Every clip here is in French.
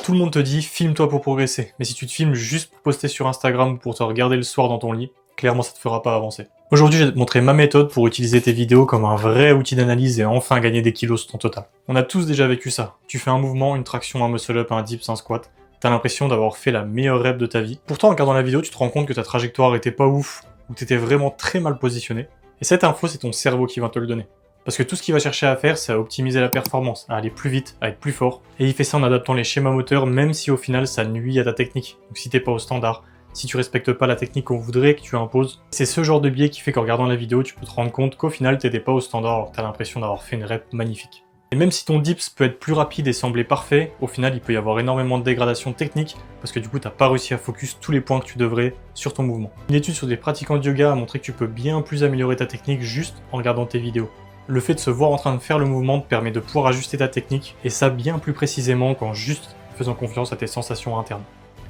Tout le monde te dit filme-toi pour progresser, mais si tu te filmes juste pour poster sur Instagram ou pour te regarder le soir dans ton lit, clairement ça te fera pas avancer. Aujourd'hui, je vais te montrer ma méthode pour utiliser tes vidéos comme un vrai outil d'analyse et enfin gagner des kilos sur ton total. On a tous déjà vécu ça. Tu fais un mouvement, une traction, un muscle-up, un dips, un squat, t'as l'impression d'avoir fait la meilleure rep de ta vie. Pourtant, en regardant la vidéo, tu te rends compte que ta trajectoire était pas ouf, ou t'étais vraiment très mal positionné. Et cette info, c'est ton cerveau qui va te le donner. Parce que tout ce qu'il va chercher à faire, c'est à optimiser la performance, à aller plus vite, à être plus fort. Et il fait ça en adaptant les schémas moteurs, même si au final ça nuit à ta technique. Donc si t'es pas au standard, si tu respectes pas la technique qu'on voudrait que tu imposes, c'est ce genre de biais qui fait qu'en regardant la vidéo, tu peux te rendre compte qu'au final t'étais pas au standard alors que t'as l'impression d'avoir fait une rep magnifique. Et même si ton dips peut être plus rapide et sembler parfait, au final il peut y avoir énormément de dégradation technique parce que du coup t'as pas réussi à focus tous les points que tu devrais sur ton mouvement. Une étude sur des pratiquants de yoga a montré que tu peux bien plus améliorer ta technique juste en regardant tes vidéos. Le fait de se voir en train de faire le mouvement te permet de pouvoir ajuster ta technique, et ça bien plus précisément qu'en juste faisant confiance à tes sensations internes.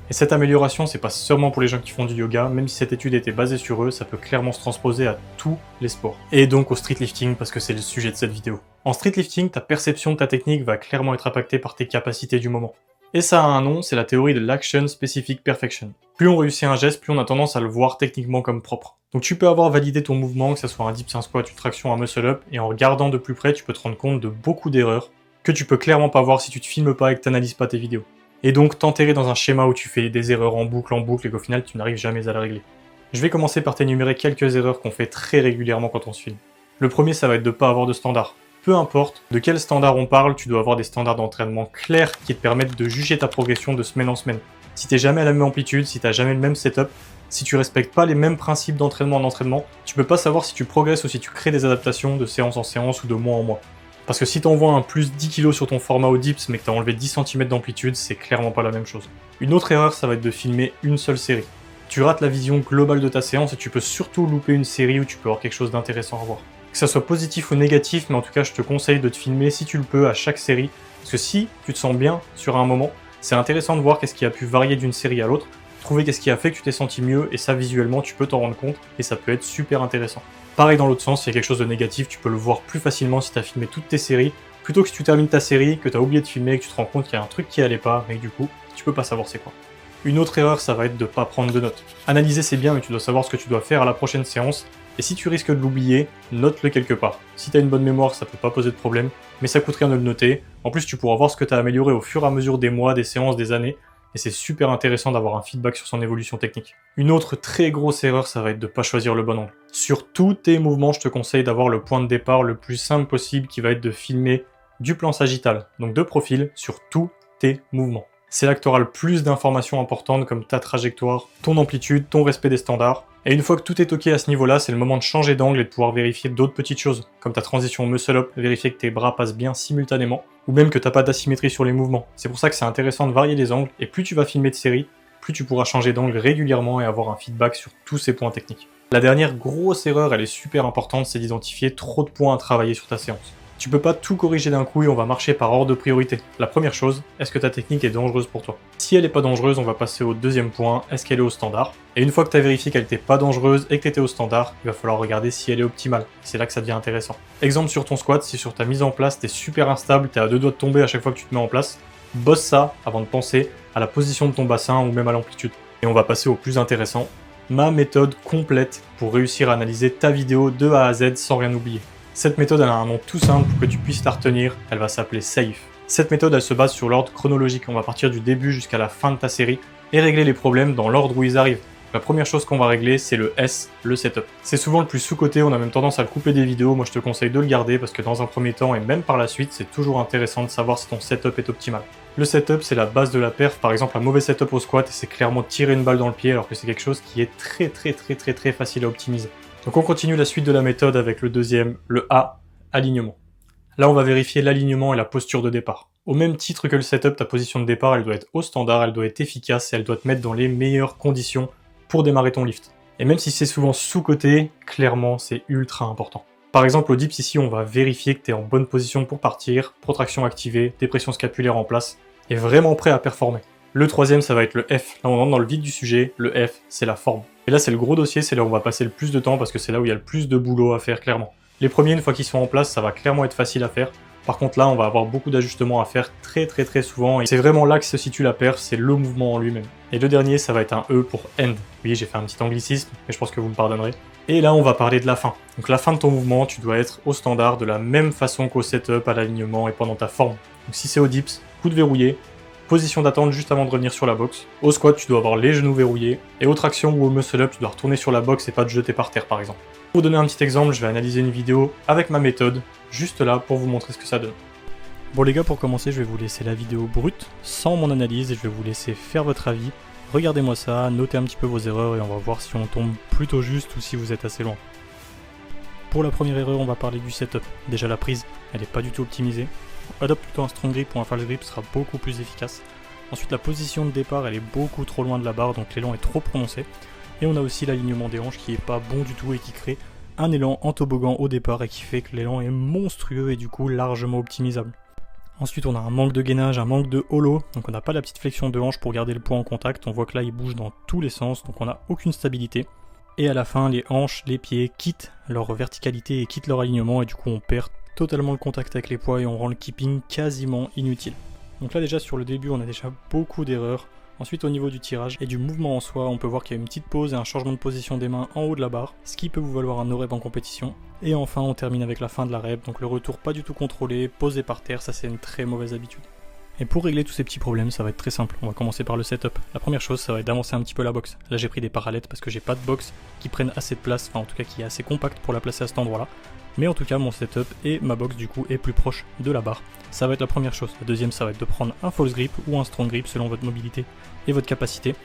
Et cette amélioration, c'est pas seulement pour les gens qui font du yoga, même si cette étude était basée sur eux, ça peut clairement se transposer à tous les sports. Et donc au streetlifting, parce que c'est le sujet de cette vidéo. En streetlifting, ta perception de ta technique va clairement être impactée par tes capacités du moment. Et ça a un nom, c'est la théorie de l'Action Specific Perfection. Plus on réussit un geste, plus on a tendance à le voir techniquement comme propre. Donc tu peux avoir validé ton mouvement, que ce soit un dips, un squat, une traction, un muscle-up, et en regardant de plus près, tu peux te rendre compte de beaucoup d'erreurs que tu peux clairement pas voir si tu te filmes pas et que t'analyses pas tes vidéos. Et donc t'enterrer dans un schéma où tu fais des erreurs en boucle, et qu'au final tu n'arrives jamais à la régler. Je vais commencer par t'énumérer quelques erreurs qu'on fait très régulièrement quand on se filme. Le premier, ça va être de pas avoir de standard. Peu importe de quel standard on parle, tu dois avoir des standards d'entraînement clairs qui te permettent de juger ta progression de semaine en semaine. Si t'es jamais à la même amplitude, si t'as jamais le même setup, si tu respectes pas les mêmes principes d'entraînement en entraînement, tu peux pas savoir si tu progresses ou si tu crées des adaptations de séance en séance ou de mois en mois. Parce que si t'envoies un plus 10 kg sur ton format au dips mais que t'as enlevé 10 cm d'amplitude, c'est clairement pas la même chose. Une autre erreur, ça va être de filmer une seule série. Tu rates la vision globale de ta séance et tu peux surtout louper une série où tu peux avoir quelque chose d'intéressant à voir. Que ça soit positif ou négatif, mais en tout cas je te conseille de te filmer si tu le peux à chaque série, parce que si tu te sens bien sur un moment, c'est intéressant de voir qu'est-ce qui a pu varier d'une série à l'autre, trouver qu'est-ce qui a fait que tu t'es senti mieux, et ça visuellement tu peux t'en rendre compte, et ça peut être super intéressant. Pareil dans l'autre sens, s'il y a quelque chose de négatif, tu peux le voir plus facilement si tu as filmé toutes tes séries, plutôt que si tu termines ta série, que tu as oublié de filmer, et que tu te rends compte qu'il y a un truc qui allait pas, mais que du coup, tu peux pas savoir c'est quoi. Une autre erreur, ça va être de pas prendre de notes. Analyser c'est bien, mais tu dois savoir ce que tu dois faire à la prochaine séance, et si tu risques de l'oublier, note-le quelque part. Si t'as une bonne mémoire, ça peut pas poser de problème, mais ça coûte rien de le noter. En plus, tu pourras voir ce que t'as amélioré au fur et à mesure des mois, des séances, des années, et c'est super intéressant d'avoir un feedback sur son évolution technique. Une autre très grosse erreur, ça va être de pas choisir le bon angle. Sur tous tes mouvements, je te conseille d'avoir le point de départ le plus simple possible, qui va être de filmer du plan sagittal, donc de profil, sur tous tes mouvements. C'est là que tu auras le plus d'informations importantes comme ta trajectoire, ton amplitude, ton respect des standards. Et une fois que tout est ok à ce niveau-là, c'est le moment de changer d'angle et de pouvoir vérifier d'autres petites choses, comme ta transition muscle-up, vérifier que tes bras passent bien simultanément, ou même que t'as pas d'asymétrie sur les mouvements. C'est pour ça que c'est intéressant de varier les angles, et plus tu vas filmer de séries, plus tu pourras changer d'angle régulièrement et avoir un feedback sur tous ces points techniques. La dernière grosse erreur, elle est super importante, c'est d'identifier trop de points à travailler sur ta séance. Tu peux pas tout corriger d'un coup et on va marcher par ordre de priorité. La première chose, est-ce que ta technique est dangereuse pour toi? Si elle est pas dangereuse, on va passer au deuxième point, est-ce qu'elle est au standard? Et une fois que tu as vérifié qu'elle était pas dangereuse et que tu étais au standard, il va falloir regarder si elle est optimale. C'est là que ça devient intéressant. Exemple sur ton squat, si sur ta mise en place t'es super instable, t'es à deux doigts de tomber à chaque fois que tu te mets en place, bosse ça avant de penser à la position de ton bassin ou même à l'amplitude. Et on va passer au plus intéressant, ma méthode complète pour réussir à analyser ta vidéo de A à Z sans rien oublier. Cette méthode elle a un nom tout simple pour que tu puisses la retenir, elle va s'appeler SAFE. Cette méthode elle se base sur l'ordre chronologique, on va partir du début jusqu'à la fin de ta série et régler les problèmes dans l'ordre où ils arrivent. La première chose qu'on va régler c'est le S, le setup. C'est souvent le plus sous-coté, on a même tendance à le couper des vidéos, moi je te conseille de le garder parce que dans un premier temps et même par la suite c'est toujours intéressant de savoir si ton setup est optimal. Le setup c'est la base de la perf, par exemple un mauvais setup au squat c'est clairement tirer une balle dans le pied alors que c'est quelque chose qui est très facile à optimiser. Donc on continue la suite de la méthode avec le deuxième, le A, alignement. Là on va vérifier l'alignement et la posture de départ. Au même titre que le setup, ta position de départ elle doit être au standard, elle doit être efficace et elle doit te mettre dans les meilleures conditions pour démarrer ton lift. Et même si c'est souvent sous-coté, clairement c'est ultra important. Par exemple au dips ici on va vérifier que tu es en bonne position pour partir, protraction activée, dépression scapulaire en place, et vraiment prêt à performer. Le troisième ça va être le F, là on entre dans le vif du sujet, le F c'est la forme. Et là c'est le gros dossier, c'est là où on va passer le plus de temps parce que c'est là où il y a le plus de boulot à faire clairement. Les premiers, une fois qu'ils sont en place, ça va clairement être facile à faire. Par contre là, on va avoir beaucoup d'ajustements à faire très souvent, et c'est vraiment là que se situe la perf, c'est le mouvement en lui-même. Et le dernier, ça va être un E pour end. Oui, j'ai fait un petit anglicisme, mais je pense que vous me pardonnerez. Et là, on va parler de la fin. Donc la fin de ton mouvement, tu dois être au standard de la même façon qu'au setup, à l'alignement et pendant ta forme. Donc si c'est au dips, coude verrouillé, position d'attente juste avant de revenir sur la boxe. Au squat, tu dois avoir les genoux verrouillés. Et aux tractions ou au muscle-up, tu dois retourner sur la boxe et pas te jeter par terre par exemple. Pour vous donner un petit exemple, je vais analyser une vidéo avec ma méthode, juste là pour vous montrer ce que ça donne. Bon les gars, pour commencer, je vais vous laisser la vidéo brute, sans mon analyse, et je vais vous laisser faire votre avis. Regardez-moi ça, notez un petit peu vos erreurs et on va voir si on tombe plutôt juste ou si vous êtes assez loin. Pour la première erreur, on va parler du setup. Déjà la prise, elle n'est pas du tout optimisée. Adopte plutôt un strong grip ou un false grip sera beaucoup plus efficace. Ensuite la position de départ, elle est beaucoup trop loin de la barre, donc l'élan est trop prononcé. Et on a aussi l'alignement des hanches qui est pas bon du tout et qui crée un élan en toboggan au départ et qui fait que l'élan est monstrueux et du coup largement optimisable. Ensuite on a un manque de gainage, un manque de hollow, donc on n'a pas la petite flexion de hanche pour garder le poids en contact, on voit que là il bouge dans tous les sens, donc on n'a aucune stabilité. Et à la fin les hanches, les pieds quittent leur verticalité et quittent leur alignement et du coup on perd totalement le contact avec les poids et on rend le keeping quasiment inutile. Donc là déjà sur le début on a déjà beaucoup d'erreurs. Ensuite au niveau du tirage et du mouvement en soi, on peut voir qu'il y a une petite pause et un changement de position des mains en haut de la barre, ce qui peut vous valoir un no-rep en compétition. Et enfin on termine avec la fin de la rep, donc le retour pas du tout contrôlé, posé par terre, ça c'est une très mauvaise habitude. Et pour régler tous ces petits problèmes, ça va être très simple, on va commencer par le setup. La première chose, ça va être d'avancer un petit peu la boxe. Là j'ai pris des parallèles parce que j'ai pas de boxe qui prennent assez de place, enfin en tout cas qui est assez compacte pour la placer à cet endroit là. Mais en tout cas mon setup et ma boxe du coup est plus proche de la barre. Ça va être la première chose. La deuxième, ça va être de prendre un false grip ou un strong grip selon votre mobilité et votre capacité.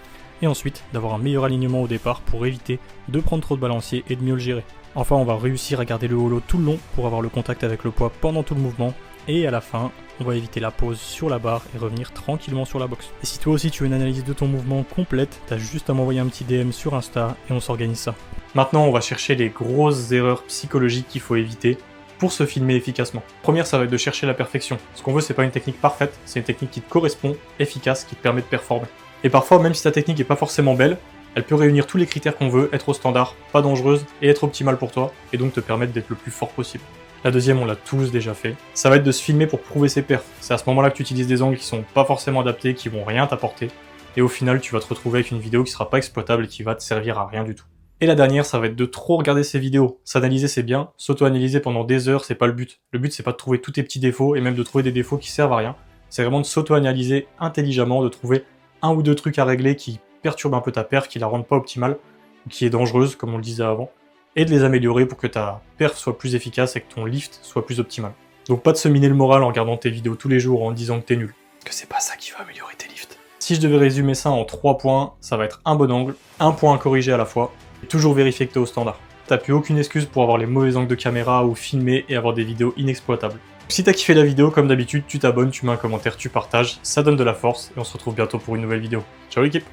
Et ensuite d'avoir un meilleur alignement au départ pour éviter de prendre trop de balancier et de mieux le gérer. Enfin on va réussir à garder le hollow tout le long pour avoir le contact avec le poids pendant tout le mouvement. Et à la fin, on va éviter la pause sur la barre et revenir tranquillement sur la boxe. Et si toi aussi tu veux une analyse de ton mouvement complète, t'as juste à m'envoyer un petit DM sur Insta et on s'organise ça. Maintenant, on va chercher les grosses erreurs psychologiques qu'il faut éviter pour se filmer efficacement. Première, ça va être de chercher la perfection. Ce qu'on veut, c'est pas une technique parfaite, c'est une technique qui te correspond, efficace, qui te permet de performer. Et parfois, même si ta technique est pas forcément belle, elle peut réunir tous les critères qu'on veut, être au standard, pas dangereuse et être optimale pour toi, et donc te permettre d'être le plus fort possible. La deuxième, on l'a tous déjà fait. Ça va être de se filmer pour prouver ses perfs. C'est à ce moment-là que tu utilises des angles qui sont pas forcément adaptés, qui vont rien t'apporter. Et au final, tu vas te retrouver avec une vidéo qui sera pas exploitable et qui va te servir à rien du tout. Et la dernière, ça va être de trop regarder ces vidéos. S'analyser, c'est bien. S'auto-analyser pendant des heures, c'est pas le but. Le but, c'est pas de trouver tous tes petits défauts et même de trouver des défauts qui servent à rien. C'est vraiment de s'auto-analyser intelligemment, de trouver un ou deux trucs à régler qui perturbent un peu ta perf, qui la rendent pas optimale, ou qui est dangereuse, comme on le disait avant, et de les améliorer pour que ta perf soit plus efficace et que ton lift soit plus optimal. Donc pas de se miner le moral en regardant tes vidéos tous les jours en disant que t'es nul. Que c'est pas ça qui va améliorer tes lifts. Si je devais résumer ça en 3 points, ça va être un bon angle, un point à corriger à la fois, et toujours vérifier que t'es au standard. T'as plus aucune excuse pour avoir les mauvais angles de caméra ou filmer et avoir des vidéos inexploitables. Si t'as kiffé la vidéo, comme d'habitude, tu t'abonnes, tu mets un commentaire, tu partages, ça donne de la force, et on se retrouve bientôt pour une nouvelle vidéo. Ciao l'équipe!